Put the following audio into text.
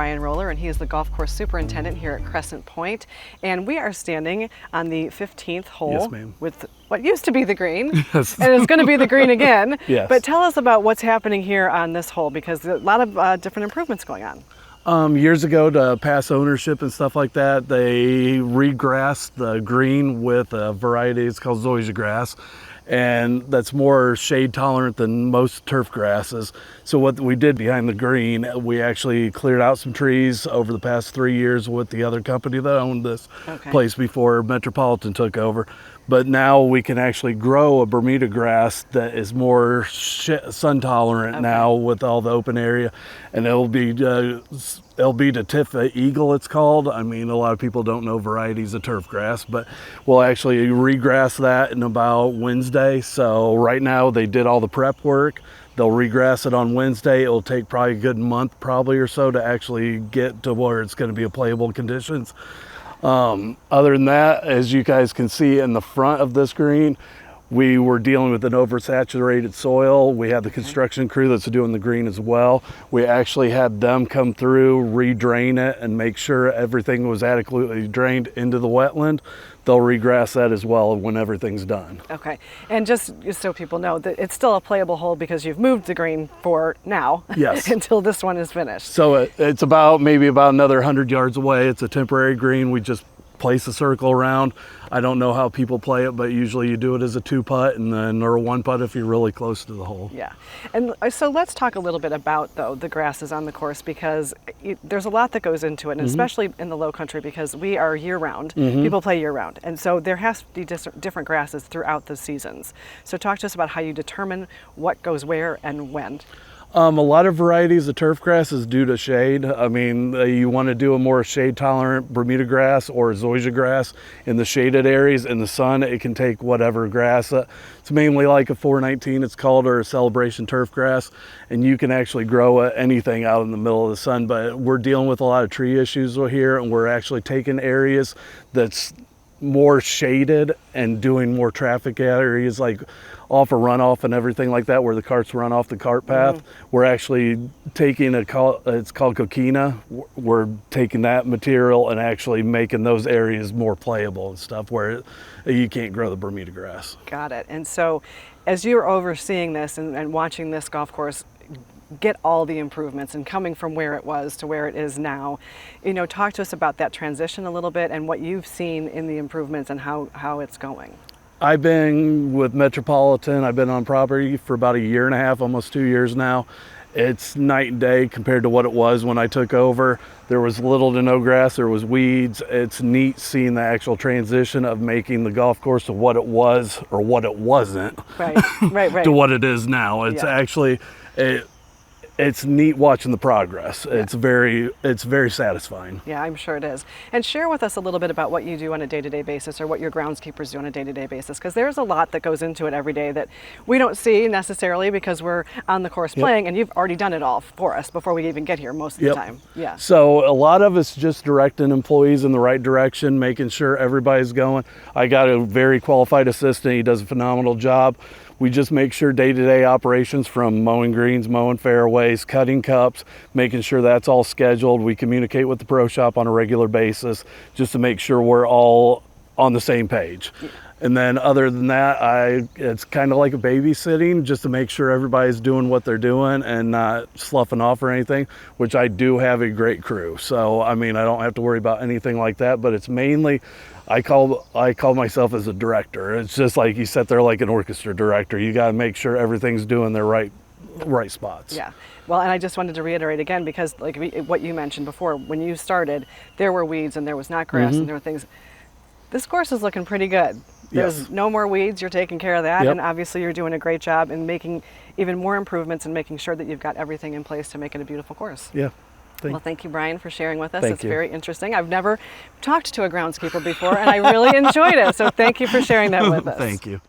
Brian Roller, and he is the golf course superintendent here at Crescent Pointe. And we are standing on the 15th hole Yes, ma'am. with what used to be the green, Yes. and it's going to be the green again. Yes. But tell us about what's happening here on this hole, because there's a lot of different improvements going on. Years ago, to pass ownership and stuff like that, they regrassed the green with a variety. It's called zoysia grass, and that's more shade tolerant than most turf grasses. So what we did behind the green, we actually cleared out some trees over the past 3 years with the other company that owned this place before Metropolitan took over. But now we can actually grow a Bermuda grass that is more sun tolerant now with all the open area, and it'll be the Tifa Eagle, it's called. I mean, a lot of people don't know varieties of turf grass, but we'll actually regrass that in about Wednesday. So right now they did all the prep work. They'll regrass it on Wednesday. It'll take probably a good month probably or so to actually get to where it's going to be a playable conditions. Other than that, as you guys can see in the front of this green, we were dealing with an oversaturated soil. We had the construction crew that's doing the green as well. We actually had them come through, re-drain it, and make sure everything was adequately drained into the wetland. They'll regrass that as well when everything's done. Okay, and just so people know that it's still a playable hole because you've moved the green for now. Yes. Until this one is finished. So it's maybe about another 100 yards away. It's a temporary green. We just place a circle around. I don't know how people play it, but usually you do it as a 2-putt and then or a 1-putt if you're really close to the hole. Yeah, and so let's talk a little bit about though the grasses on the course, because there's a lot that goes into it, and especially in the Lowcountry, because we are year-round. People play year-round, and so there has to be different grasses throughout the seasons. So talk to us about how you determine what goes where and when. A lot of varieties of turf grass is due to shade. I mean, you want to do a more shade tolerant Bermuda grass or zoysia grass in the shaded areas. In the sun, it can take whatever grass. It's mainly like a 419, it's called, or a celebration turf grass, and you can actually grow anything out in the middle of the sun. But we're dealing with a lot of tree issues here, and we're actually taking areas that's more shaded and doing more traffic areas like off a runoff and everything like that, where the carts run off the cart path. We're actually taking it's called coquina. We're taking that material and actually making those areas more playable and stuff where you can't grow the Bermuda grass. Got it. And so as you're overseeing this and watching this golf course get all the improvements and coming from where it was to where it is now, talk to us about that transition a little bit and what you've seen in the improvements and how it's going. I've been with Metropolitan. I've been on property for about 1.5 years, almost 2 years now. It's night and day compared to what it was when I took over. There was little to no grass, there was weeds. It's neat seeing the actual transition of making the golf course to what it was or what it wasn't. Right. To what it is now. It's actually, it's neat watching the progress. It's very satisfying. Yeah, I'm sure it is. And share with us a little bit about what you do on a day-to-day basis, or what your groundskeepers do on a day-to-day basis, because there's a lot that goes into it every day that we don't see necessarily because we're on the course playing, and you've already done it all for us before we even get here most of the time. Yeah. So a lot of it's just directing employees in the right direction, making sure everybody's going. I got a very qualified assistant. He does a phenomenal job. We just make sure day-to-day operations, from mowing greens, mowing fairways, cutting cups, making sure that's all scheduled. We communicate with the pro shop on a regular basis just to make sure we're all on the same page. And then other than that, it's kind of like a babysitting, just to make sure everybody's doing what they're doing and not sloughing off or anything, which I do have a great crew. So, I mean, I don't have to worry about anything like that, but it's mainly, I call myself as a director. It's just like you sit there like an orchestra director. You got to make sure everything's doing their right spots. Yeah. Well, and I just wanted to reiterate again, because like what you mentioned before, when you started, there were weeds and there was not grass and there were things. This course is looking pretty good. There's no more weeds. You're taking care of that, and obviously you're doing a great job in making even more improvements and making sure that you've got everything in place to make it a beautiful course. Yeah. Well, thank you, Brian, for sharing with us. Thank it's you. Very interesting. I've never talked to a groundskeeper before, and I really enjoyed it. So thank you for sharing that with us. Thank you.